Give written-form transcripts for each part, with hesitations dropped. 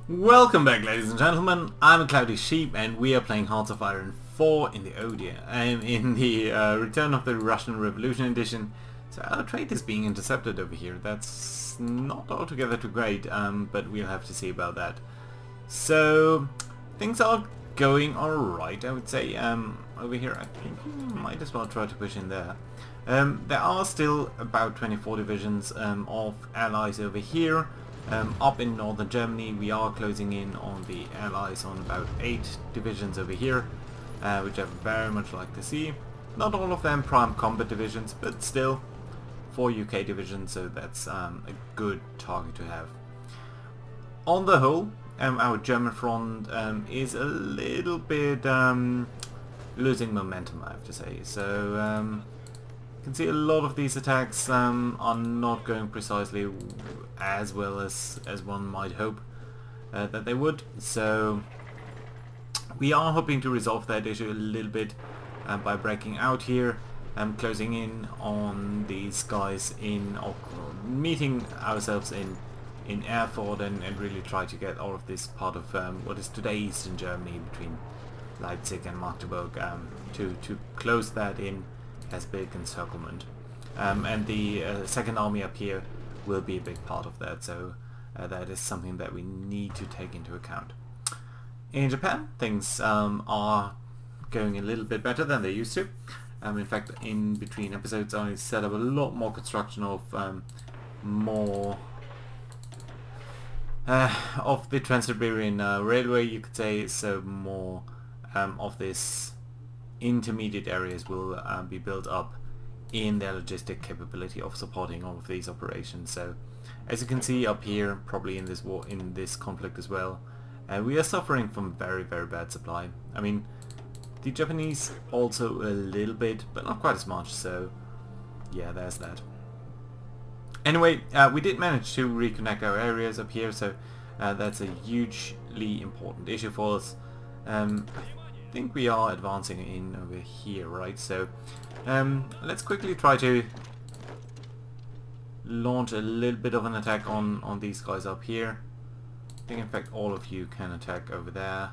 Welcome back, ladies and gentlemen. I'm a Cloudy Sheep and we are playing Hearts of Iron 4 in the ODIA. I'm in the Return of the Russian Revolution edition. So our trade is being intercepted over here. That's not altogether too great, but we'll have to see about that. So things are going alright, I would say. Over here I think we might as well try to push in there. There are still about 24 divisions of allies over here. Up in northern Germany we are closing in on the allies on about 8 divisions over here, which I very much like to see. Not all of them prime combat divisions, but still 4 UK divisions, so that's a good target to have. On the whole, our German front is a little bit losing momentum, I have to say. So you can see a lot of these attacks are not going precisely as well as one might hope that they would. So we are hoping to resolve that issue a little bit by breaking out here and closing in on these guys or meeting ourselves in Erfurt and really try to get all of this part of what is today Eastern Germany between Leipzig and Magdeburg to close that in as big encirclement. And the second army up here will be a big part of that, so that is something that we need to take into account. In Japan, things are going a little bit better than they used to. In fact, in between episodes I set up a lot more construction of more of the Trans-Siberian Railway, you could say, so more of this intermediate areas will be built up in their logistic capability of supporting all of these operations. So as you can see up here, probably in this war, in this conflict as well, we are suffering from very bad supply. I mean, the Japanese also a little bit, but not quite as much, so yeah, there's that. Anyway, we did manage to reconnect our areas up here, so that's a hugely important issue for us. I think we are advancing in over here, right? So let's quickly try to launch a little bit of an attack on these guys up here. I think in fact all of you can attack over there.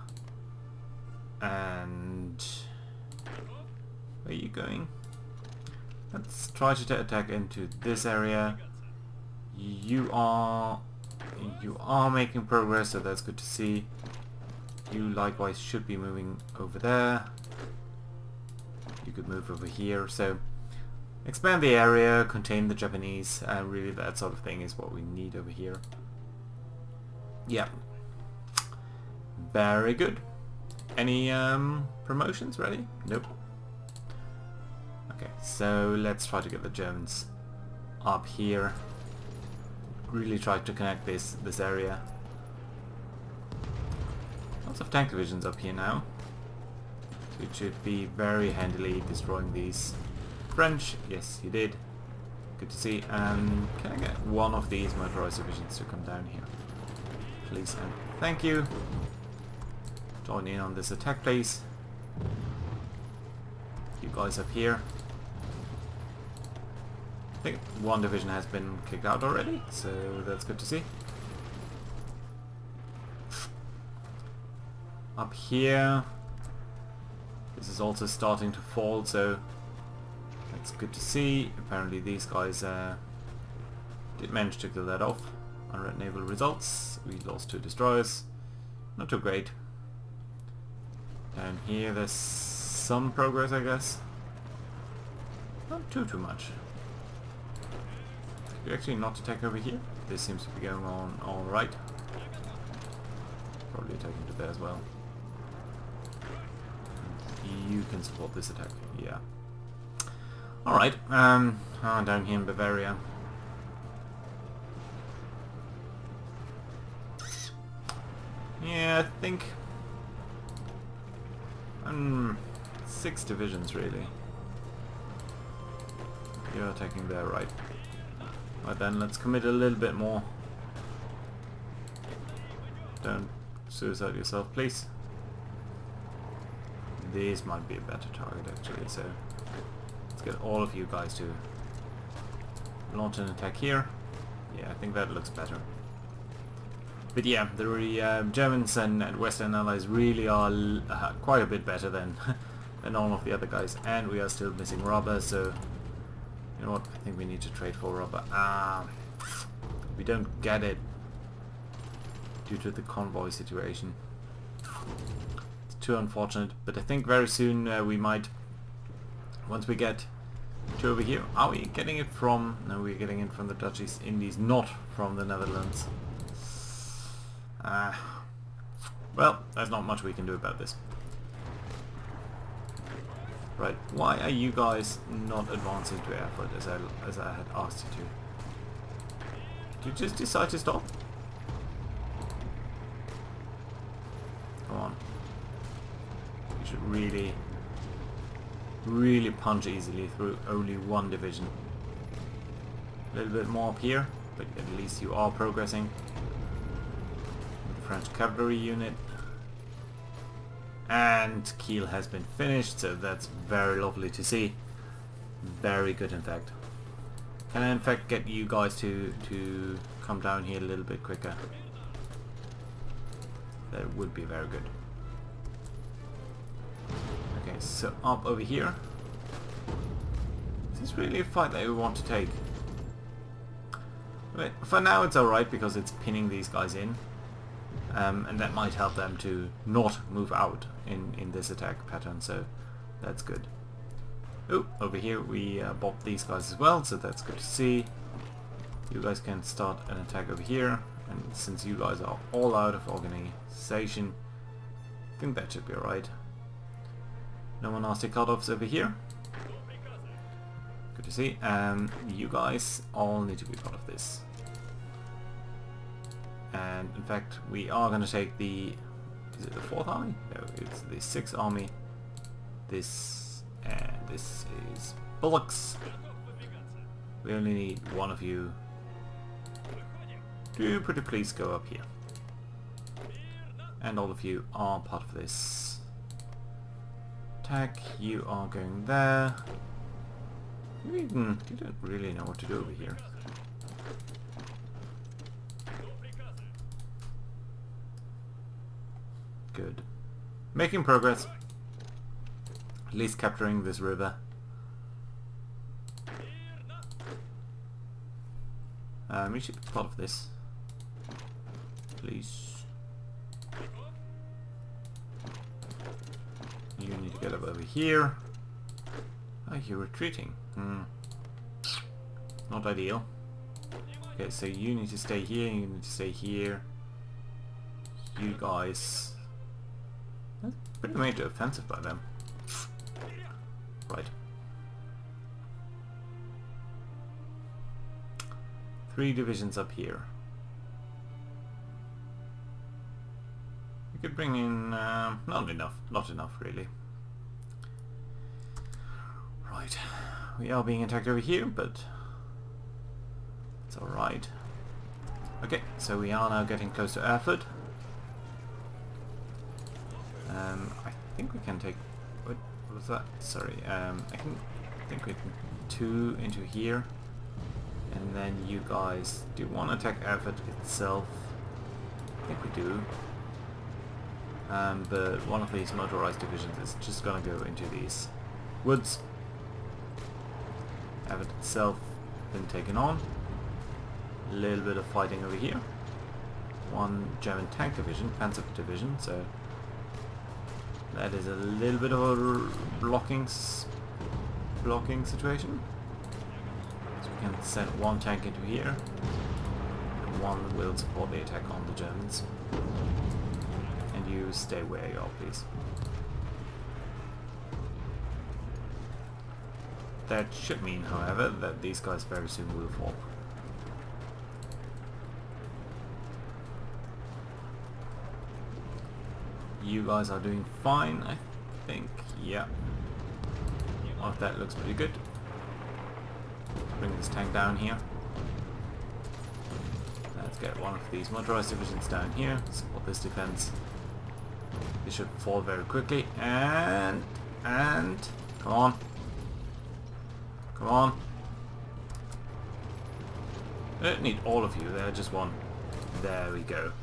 And where are you going? Let's try to attack into this area. You are making progress, so that's good to see. You likewise should be moving over there. You could move over here. So expand the area, contain the Japanese, really that sort of thing is what we need over here. Yeah. Very good. Any promotions ready? Nope. Okay, so let's try to get the Germans up here. Really try to connect this area. Lots of tank divisions up here now. So it should be very handily destroying these French. Yes, you did. Good to see. Can I get one of these motorized divisions to come down here? Please and thank you. Join in on this attack, please. You guys up here. I think one division has been kicked out already, so that's good to see. Up here, this is also starting to fall, so that's good to see. Apparently these guys did manage to kill that off. Unread naval results. We lost 2 destroyers. Not too great. Down here there's some progress, I guess. Not too much. Could you actually not attack over here? This seems to be going on alright. Probably attacking to there as well. You can support this attack, yeah. Alright, down here in Bavaria. Yeah, I think 6 divisions really. You're attacking there, right? Right then, let's commit a little bit more. Don't suicide yourself, please. This might be a better target actually, so let's get all of you guys to launch an attack here. Yeah, I think that looks better. But yeah, the Germans and Western allies really are quite a bit better than than all of the other guys, and we are still missing rubber. So you know what? I think we need to trade for rubber. We don't get it due to the convoy situation. It's too unfortunate. But I think very soon we might, once we get to over here. Are we getting it from? No, we're getting it from the Dutch East Indies, not from the Netherlands. Well, there's not much we can do about this. Right, why are you guys not advancing to airfoot as I had asked you to? Did you just decide to stop? Come on. You should really punch easily through only one division. A little bit more up here, but at least you are progressing. The French cavalry unit. And Kiel has been finished, so that's very lovely to see. Very good, in fact. Can I in fact get you guys to come down here a little bit quicker? That would be very good. Okay, so up over here. Is this really a fight that we want to take? But for now it's alright because it's pinning these guys in. And that might help them to not move out in this attack pattern, so that's good. Oh, over here we bopped these guys as well, so that's good to see. You guys can start an attack over here, and since you guys are all out of organization, I think that should be alright. No more nasty cutoffs over here. Good to see. You guys all need to be part of this. And in fact, we are going to take the... Is it the 4th army? No, it's the 6th army. This and this is bullocks. We only need one of you to pretty please go up here. And all of you are part of this attack. You are going there. You don't really know what to do over here. Good. Making progress. At least capturing this river. We should be part of this. Please. You need to get up over here. Oh, you're retreating. Not ideal. Okay, so you need to stay here, you need to stay here. You guys... That's a pretty major offensive by them. Right. 3 divisions up here. We could bring in... not enough really. Right. We are being attacked over here, but it's alright. Okay, so we are now getting close to Erfurt. I think we can take... What was that? Sorry. think we can 2 into here. And then you guys do want to attack Erfurt itself. I think we do. But one of these motorized divisions is just gonna go into these woods. Erfurt itself been taken on. A little bit of fighting over here. One German tank division, Panzer division, so that is a little bit of a blocking situation. So we can send one tank into here, and one will support the attack on the Germans. And you stay where you are, please. That should mean, however, that these guys very soon will fall. You guys are doing fine, I think. Yeah. Oh, that looks pretty good. Bring this tank down here. Let's get one of these motorized divisions down here. Support this defense. They should fall very quickly. And come on. Come on. I don't need all of you there, just one. There we go.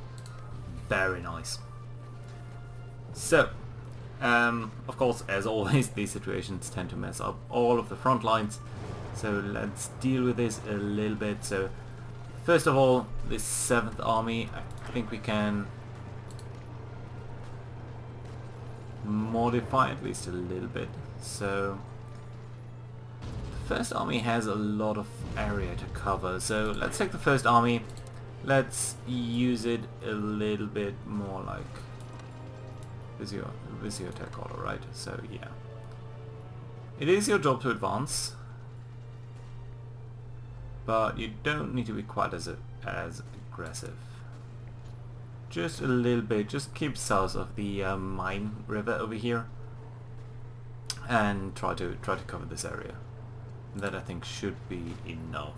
Very nice. So, of course, as always, these situations tend to mess up all of the front lines. So let's deal with this a little bit. So, first of all, this 7th Army, I think we can modify at least a little bit. So, the 1st Army has a lot of area to cover. So let's take the 1st Army. Let's use it a little bit more like Visio attack order, right? So yeah. It is your job to advance, but you don't need to be quite as aggressive. Just a little bit, just keep south of the Main River over here, and try to cover this area. That I think should be enough.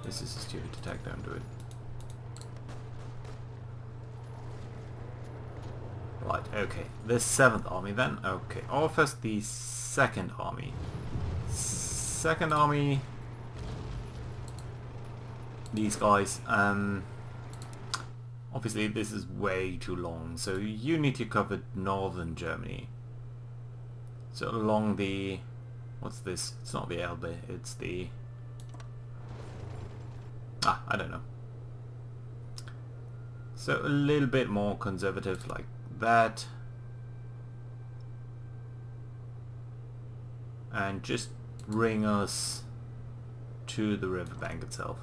This is a stupid attack, don't do it. Right, okay. The 7th Army then. Okay, or first the 2nd Army. 2nd Army. These guys, obviously this is way too long, so you need to cover northern Germany. So along the... what's this? It's not the Elbe, it's the... I don't know. So a little bit more conservative like that. And just bring us to the riverbank itself.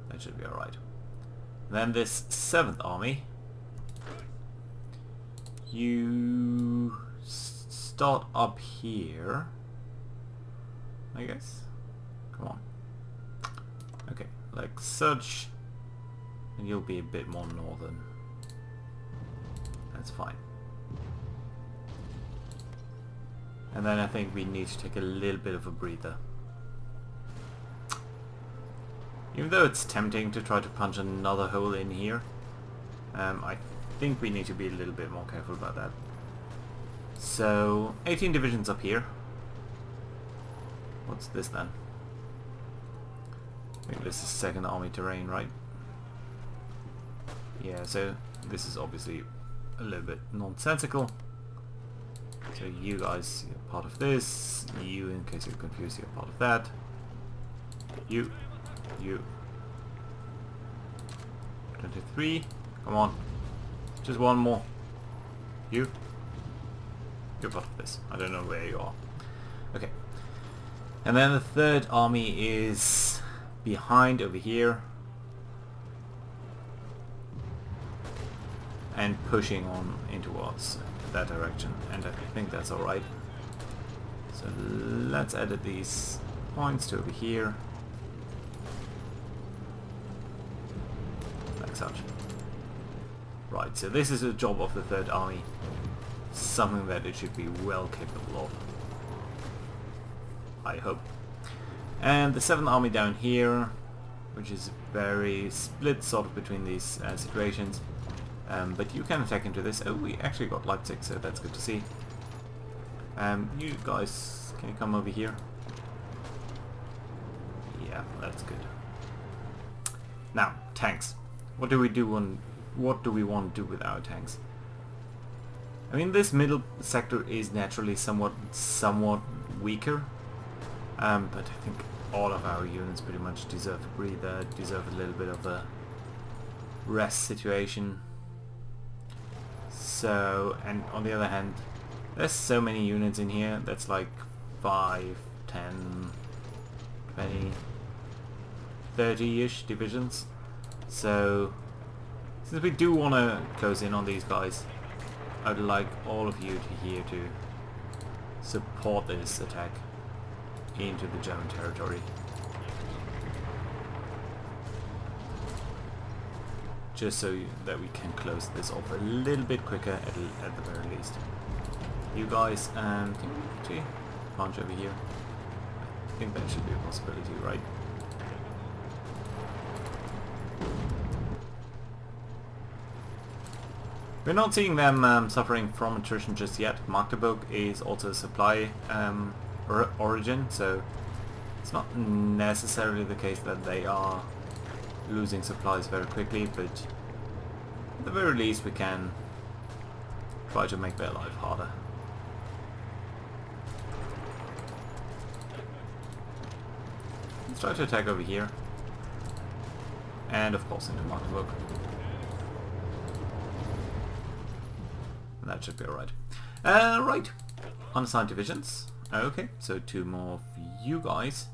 That should be alright. Then this 7th Army. You start up here, I guess. Come on. Okay, like such, and you'll be a bit more northern. That's fine. And then I think we need to take a little bit of a breather. Even though it's tempting to try to punch another hole in here, I think we need to be a little bit more careful about that. So, 18 divisions up here. What's this then? I think this is 2nd Army terrain, right? Yeah, so this is obviously a little bit nonsensical. So you guys, you're part of this. You, in case you're confused, you're part of that. You. 23. Come on. Just one more. You. You're part of this. I don't know where you are. Okay. And then the 3rd Army is behind over here. And pushing on in towards that direction. And I think that's alright. So let's edit these points to over here. Like such. Right, so this is a job of the 3rd Army. Something that it should be well capable of. I hope. And the 7th Army down here, which is very split sort of between these situations. But you can attack into this. Oh, we actually got Leipzig, so that's good to see. You guys, can you come over here? Yeah, that's good. Now, tanks. What do we want to do with our tanks? I mean, this middle sector is naturally somewhat weaker, but I think all of our units pretty much deserve a breather, deserve a little bit of a rest situation. So, and on the other hand, there's so many units in here. That's like 5, 10, 20, 30-ish divisions. So, since we do want to close in on these guys, I'd like all of you to support this attack into the German territory. Just so that we can close this off a little bit quicker at the very least. You guys, can you actually punch over here? I think that should be a possibility, right? We're not seeing them suffering from attrition just yet. Magdeburg is also a supply origin, so it's not necessarily the case that they are losing supplies very quickly, but At the very least we can try to make their life harder. Let's try to attack over here. And of course into Magdeburg. That should be alright. Right. Unassigned divisions. Okay, so 2 more of you guys.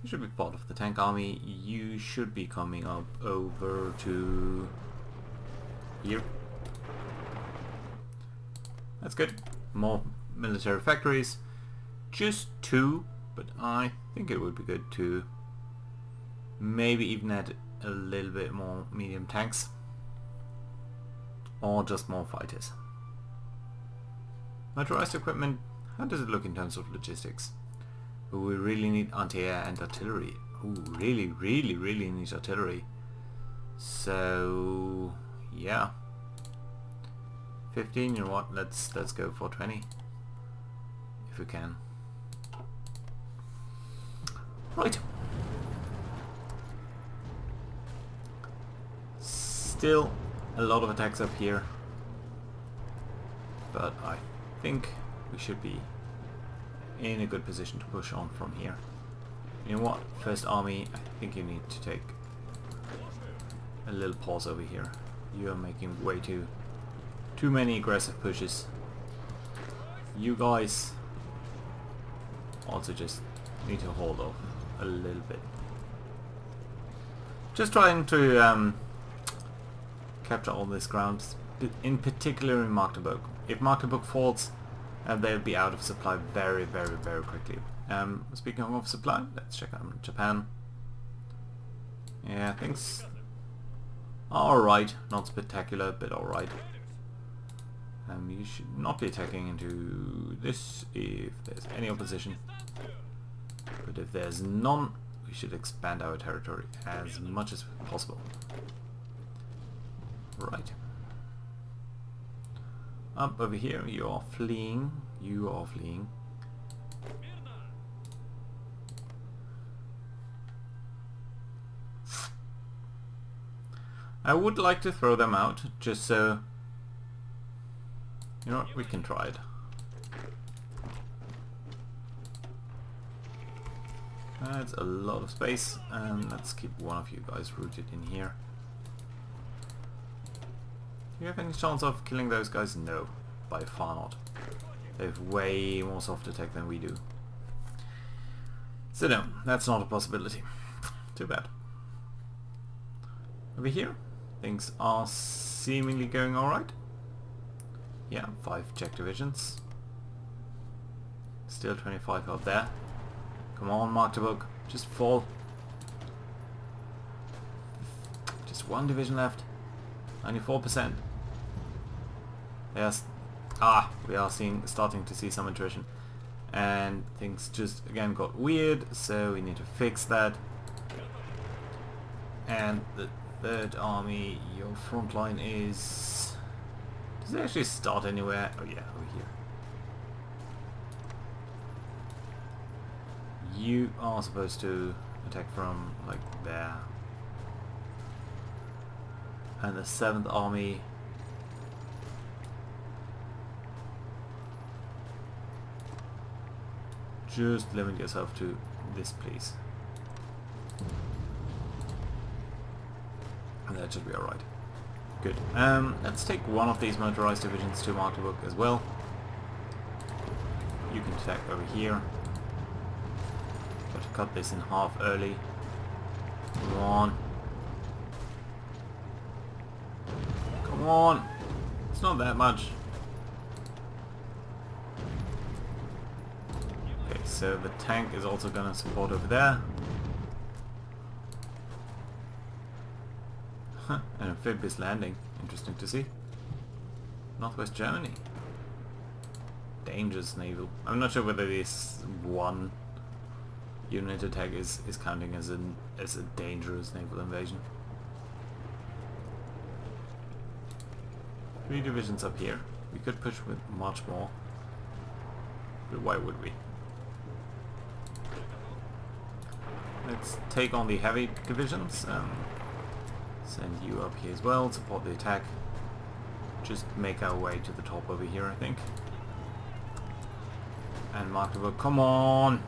You should be part of the tank army. You should be coming up over to here. That's good. More military factories. Just 2, but I think it would be good to maybe even add a little bit more medium tanks. Or just more fighters. Motorized equipment, how does it look in terms of logistics? Ooh, we really need anti-air and artillery. Ooh, really need artillery. So yeah. 15, you know what, let's go for 20. If we can. Right. Still a lot of attacks up here. But I think we should be in a good position to push on from here. You know what? First army, I think you need to take a little pause over here. You are making way too many aggressive pushes. You guys also just need to hold off a little bit. Just trying to capture all this ground, in particular in Magdeburg. If Magdeburg falls, they'll be out of supply very quickly. Speaking of supply, let's check out Japan. Yeah, things are alright, not spectacular, but alright. You should not be attacking into this if there's any opposition. But if there's none, we should expand our territory as much as possible. Right. Up over here, you are fleeing. You are fleeing. I would like to throw them out, just so... You know what, we can try it. That's a lot of space, and let's keep one of you guys rooted in here. Do you have any chance of killing those guys? No, by far not. They have way more soft attack than we do. So no, that's not a possibility. Too bad. Over here, things are seemingly going alright. Yeah, 5 Czech divisions. Still 25 out there. Come on, Magdeburg, just fall. Just 1 division left. 94%. Yes. We are starting to see some attrition. And things just again got weird, so we need to fix that. And the 3rd army, your front line is... Does it actually start anywhere? Oh yeah, over here. You are supposed to attack from like there. And the 7th army, just limit yourself to this place. And that should be alright. Good. Let's take one of these motorized divisions to Magdeburg as well. You can attack over here. Got to cut this in half early. Come on. Come on. It's not that much. Okay, so the tank is also gonna support over there. Huh, an amphibious landing. Interesting to see. Northwest Germany. Dangerous naval. I'm not sure whether this 1 unit attack is counting as a dangerous naval invasion. 3 divisions up here. We could push with much more. But why would we? Let's take on the heavy divisions. Send you up here as well, support the attack. just make our way to the top over here, I think. And Magdeburg, come on!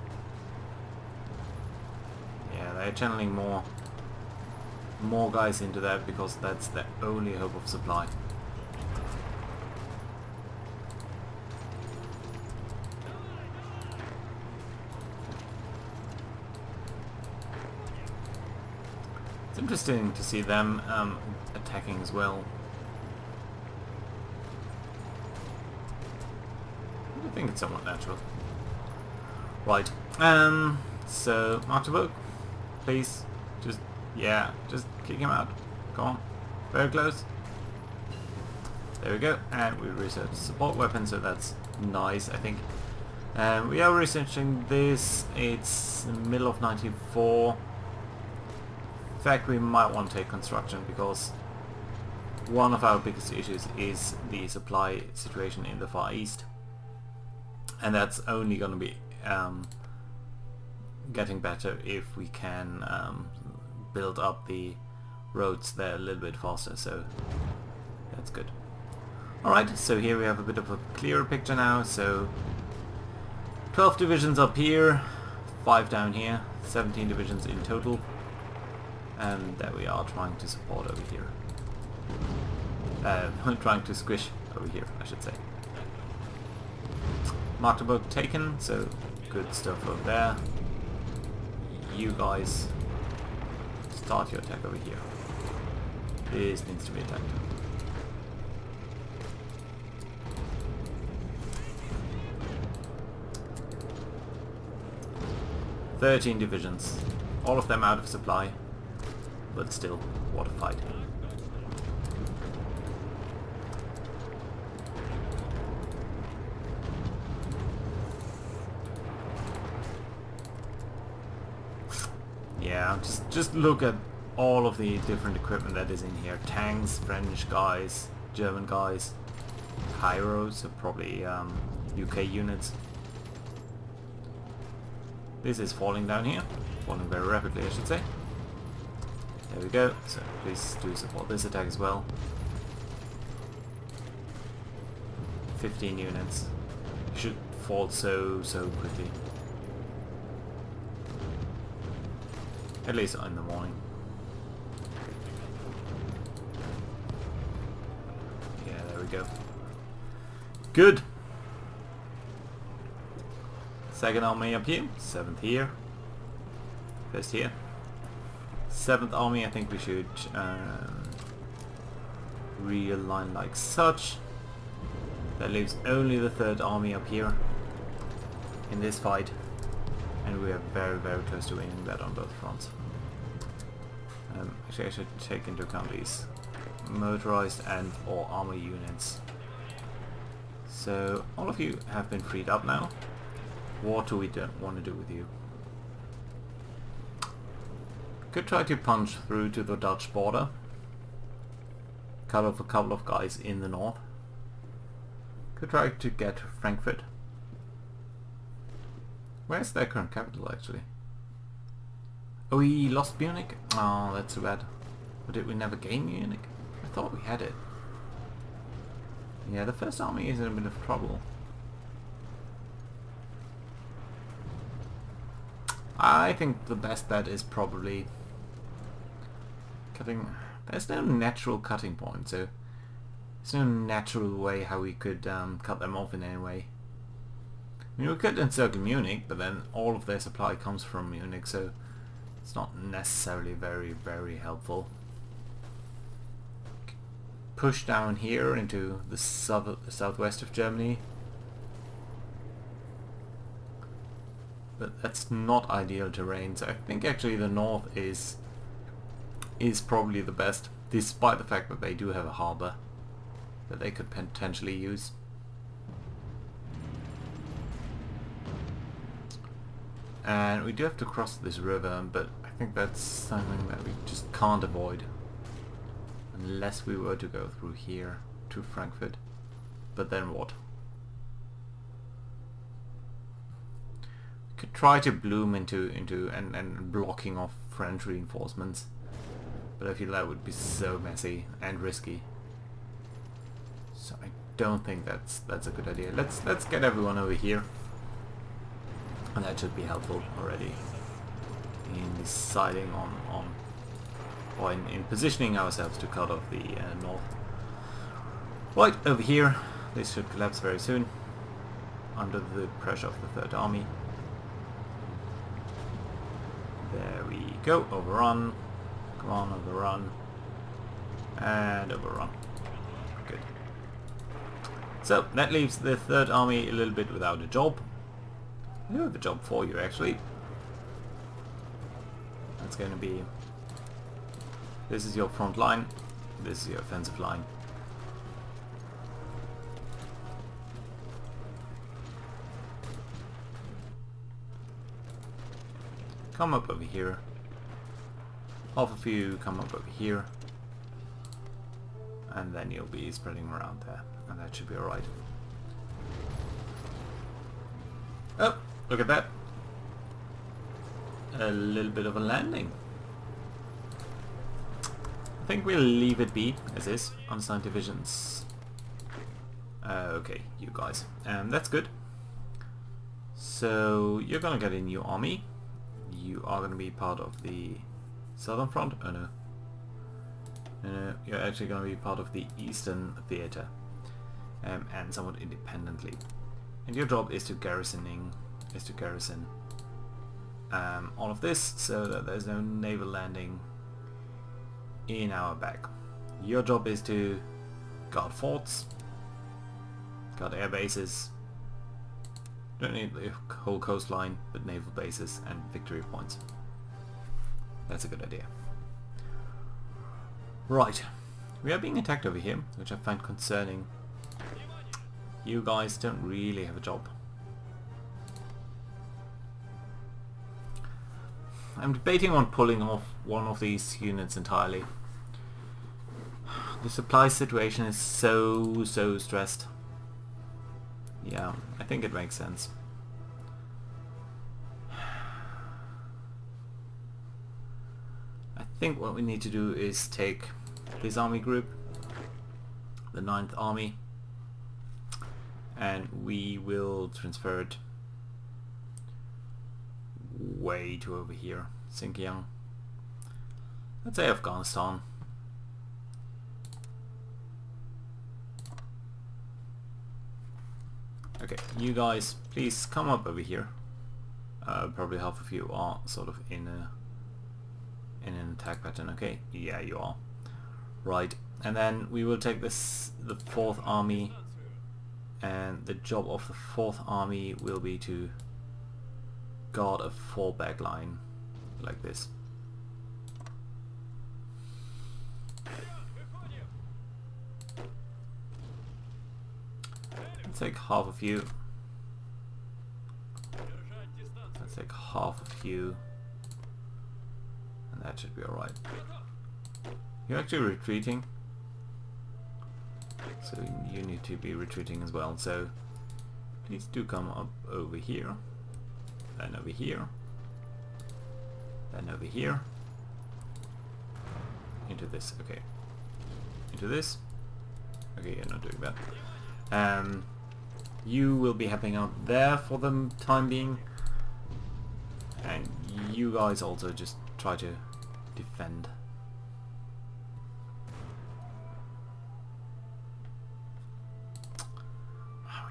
Yeah, they're channeling more guys into that because that's the only hope of supply. It's interesting to see them attacking as well. I think it's somewhat natural. Right. So Magdeburg, please, just kick him out. Come on, very close. There we go, and we research support weapon, so that's nice, I think. We are researching this. It's the middle of 94. In fact, we might want to take construction because one of our biggest issues is the supply situation in the Far East, and that's only going to be getting better if we can build up the roads there a little bit faster, so that's good. Alright, so here we have a bit of a clearer picture now. So 12 divisions up here, 5 down here, 17 divisions in total, and that we are trying to support over here. Trying to squish over here, I should say. Magdeburg taken, so good stuff over there. You guys start your attack over here. This needs to be attacked. "13 divisions, all of them out of supply, but still, what a fight." Yeah, just look at all of the different equipment that is in here. Tanks, French guys, German guys, Pyros, so probably UK units. This is falling down here, falling very rapidly, I should say. There we go, so please do support this attack as well. 15 units. Should fall so quickly. At least in the morning. Yeah, there we go. Good! Second army up here, 7th here, 1st here. 7th army, I think we should realign like such. That leaves only the 3rd army up here in this fight. And we are very close to winning that on both fronts. Actually, I should take into account these motorized and or armor units. So all of you have been freed up now. What do we want to do with you? Could try to punch through to the Dutch border. Cut off a couple of guys in the north. Could try to get Frankfurt. Where's their current capital, actually? Oh, we lost Munich? Oh, that's too bad. Or did we never gain Munich? I thought we had it. Yeah, the 1st army is in a bit of trouble. I think the best bet is probably cutting. There's no natural cutting point, so there's no natural way how we could cut them off in any way. I mean, we could encircle Munich, but then all of their supply comes from Munich, so it's not necessarily very helpful. Push down here into the southwest of Germany. But that's not ideal terrain, so I think actually the north is probably the best, despite the fact that they do have a harbour that they could potentially use. And we do have to cross this river, but I think that's something that we just can't avoid. Unless we were to go through here to Frankfurt. But then what? We could try to bloom into and blocking off French reinforcements. But I feel that would be so messy and risky. So I don't think that's a good idea. Let's get everyone over here. And that should be helpful already in deciding on or in positioning ourselves to cut off the north. Right, over here, this should collapse very soon under the pressure of the Third Army. There we go, overrun. Come on, overrun. And overrun. Good. So, that leaves the Third Army a little bit without a job. I do have a job for you, actually. That's going to be... This is your front line. This is your offensive line. Come up over here. Half of you come up over here. And then you'll be spreading around there. And that should be alright. Oh, look at that. A little bit of a landing. I think we'll leave it be as is. Unassigned divisions. Okay, you guys. That's good. So you're gonna get a new army. You are gonna be part of the Southern Front. Oh no. No, you're actually gonna be part of the Eastern Theater. And somewhat independently. And your job is to garrison all of this so that there's no naval landing in our back. Your job is to guard forts, guard air bases, don't need the whole coastline, but naval bases and victory points. That's a good idea. Right, we are being attacked over here, which I find concerning. You guys don't really have a job. I'm debating on pulling off one of these units entirely. The supply situation is so stressed. Yeah, I think it makes sense. I think what we need to do is take this army group, the 9th Army, and we will transfer it way to over here, Xinjiang. Let's say Afghanistan. Okay, you guys, please come up over here. Probably half of you are sort of in an attack pattern. Okay, yeah, you are. Right, and then we will take the 4th Army, and the job of the 4th Army will be to guard a fallback line like this. Let's take half of you. Let's take half of you. And that should be alright. You're actually retreating. So you need to be retreating as well. So please do come up over here. Then over here. Then over here. Into this. Okay. Into this. Okay, you're not doing that. You will be helping out there for the time being. And you guys also just try to defend.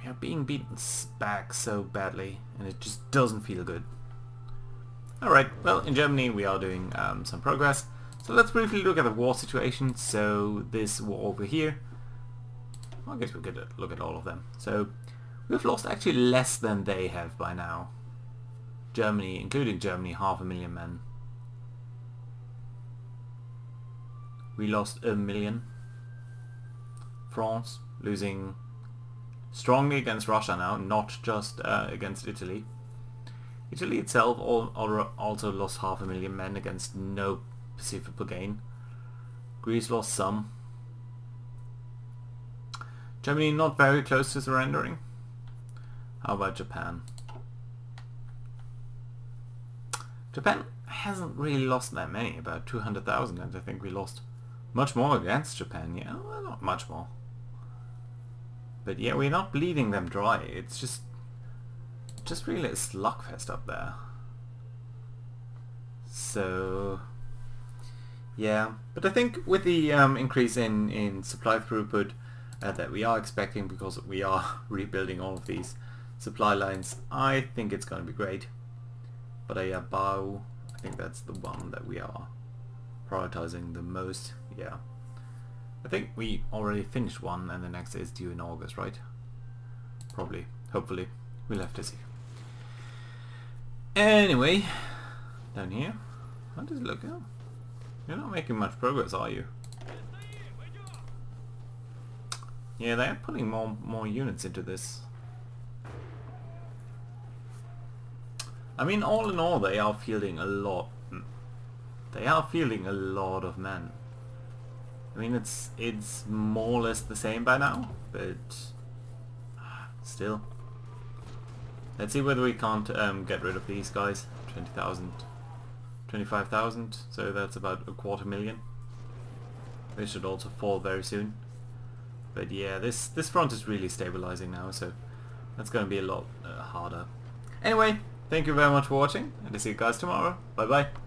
We are being beaten back so badly, and it just doesn't feel good. Alright, well, in Germany we are doing some progress. So let's briefly look at the war situation. So this war over here, I guess we could look at all of them. So we've lost actually less than they have by now. Germany, including Germany, 500,000 men. We lost 1,000,000. France losing strongly against Russia now, not just against Italy. Italy itself also lost 500,000 men against no perceivable gain. Greece lost some. Germany not very close to surrendering. How about Japan? Japan hasn't really lost that many, about 200,000, and I think we lost much more against Japan. Yeah, well, not much more. But yeah, we're not bleeding them dry. It's just really a slugfest up there. So yeah, but I think with the increase in supply throughput that we are expecting, because we are rebuilding all of these supply lines, I think it's going to be great. But Bao, I think that's the one that we are prioritizing the most. Yeah, I think we already finished one, and the next is due in August, right? Probably, hopefully, we'll have to see. Anyway, down here, how does it look? Oh, you're not making much progress, are you? Yeah, they're putting more units into this. I mean, all in all, they are fielding a lot. They are fielding a lot of men. I mean, it's more or less the same by now, but still. Let's see whether we can't get rid of these guys. 20,000, 25,000. So that's about 250,000. They should also fall very soon. But yeah, this front is really stabilizing now, so that's going to be a lot harder. Anyway, thank you very much for watching, and I'll see you guys tomorrow. Bye bye.